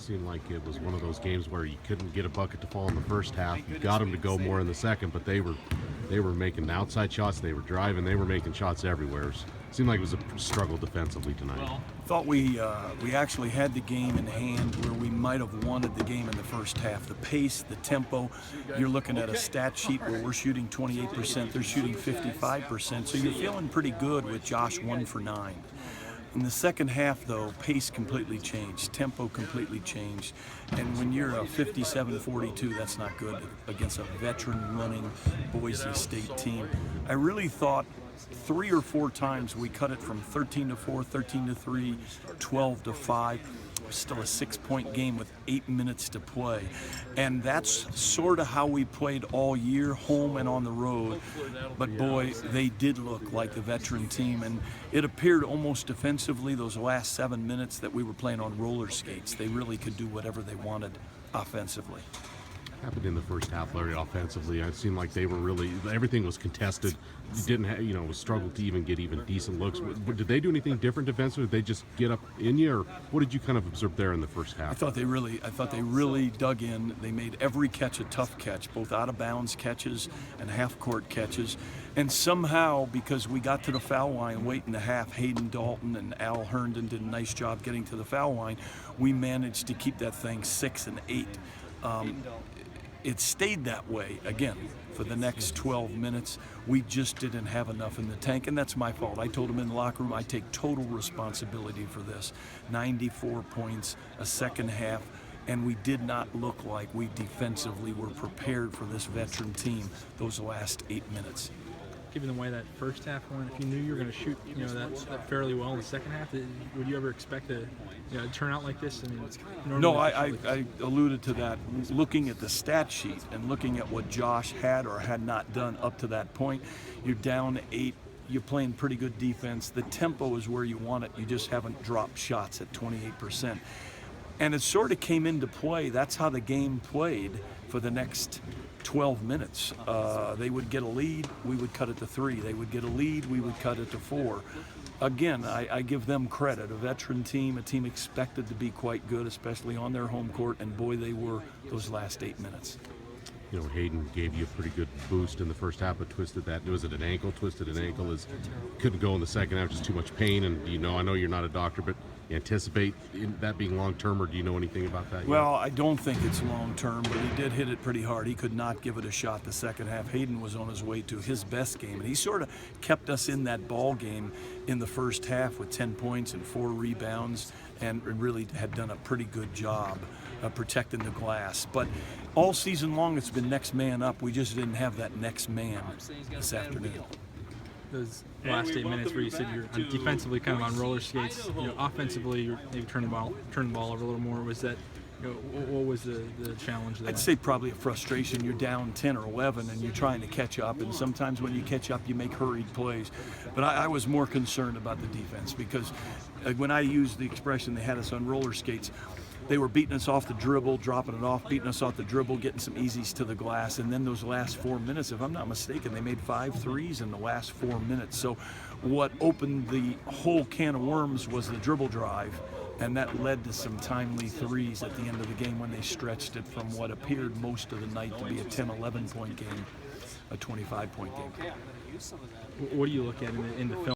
Seemed like it was one of those games where you couldn't get a bucket to fall in the first half. You got them to go more in the second, but they were making outside shots. They were driving. They were making shots everywhere. It seemed like it was a struggle defensively tonight. I thought we actually had the game in hand where we might have wanted the game in the first half. The pace, the tempo. You're looking at a stat sheet where we're shooting 28%. They're shooting 55%. So you're feeling pretty good with Josh 1 for 9. In the second half, though, pace completely changed, tempo completely changed, and when you're a 57-42, that's not good against a veteran-running Boise State team. I really thought 3 or 4 times we cut it from 13-4, 13-3, 12-5. Still a 6-point game with 8 minutes to play, and that's sort of how we played all year, home and on the road. But boy, they did look like the veteran team, and it appeared almost defensively those last 7 minutes that we were playing on roller skates. They really could do whatever they wanted offensively. Happened in the first half, Larry, offensively. It seemed like they were really, everything was contested. You didn't have, was struggled to even get even decent looks. Did they do anything different defensively? Did they just get up in you, or what did you kind of observe there in the first half? I thought they really dug in. They made every catch a tough catch, both out of bounds catches and half court catches. And somehow, because we got to the foul line late in the half, Hayden Dalton and Al Herndon did a nice job getting to the foul line. We managed to keep that thing 6 and 8. It stayed that way, again, for the next 12 minutes. We just didn't have enough in the tank, and that's my fault. I told him in the locker room I take total responsibility for this. 94 points, a second half, and we did not look like we defensively were prepared for this veteran team those last 8 minutes. Given the way that first half went, if you knew you were going to shoot, that fairly well in the second half, would you ever expect a turn out like this? I mean, no, I alluded to that. Looking at the stat sheet and looking at what Josh had or had not done up to that point, you're down 8. You're playing pretty good defense. The tempo is where you want it. You just haven't dropped shots at 28%. And it sort of came into play. That's how the game played for the next 12 minutes. They would get a lead, we would cut it to 3. They would get a lead, we would cut it to 4. Again, I give them credit. A veteran team, a team expected to be quite good, especially on their home court, and boy, they were those last 8 minutes. Hayden gave you a pretty good boost in the first half, but twisted that. Was it an ankle? Twisted an ankle. Couldn't go in the second half, just too much pain. And I know you're not a doctor, but you anticipate that being long term, or do you know anything about that yet? Well, I don't think it's long term, but he did hit it pretty hard. He could not give it a shot the second half. Hayden was on his way to his best game, and he sort of kept us in that ball game in the first half with 10 points and 4 rebounds, and really had done a pretty good job protecting the glass. But all season long, it's been next man up. We just didn't have that next man this afternoon. Those last 8 minutes where you said you're defensively kind of on roller skates, offensively you're maybe turning the ball over a little more. Was that, what was the challenge there? I'd say probably a frustration. You're down 10 or 11 and you're trying to catch up, and sometimes when you catch up you make hurried plays. But I was more concerned about the defense, because when I used the expression they had us on roller skates, they were beating us off the dribble, dropping it off, beating us off the dribble, getting some easies to the glass, and then those last 4 minutes, if I'm not mistaken, they made 5 threes in the last 4 minutes. So what opened the whole can of worms was the dribble drive, and that led to some timely threes at the end of the game when they stretched it from what appeared most of the night to be a 10, 11-point game, a 25-point game. What do you look at in the film?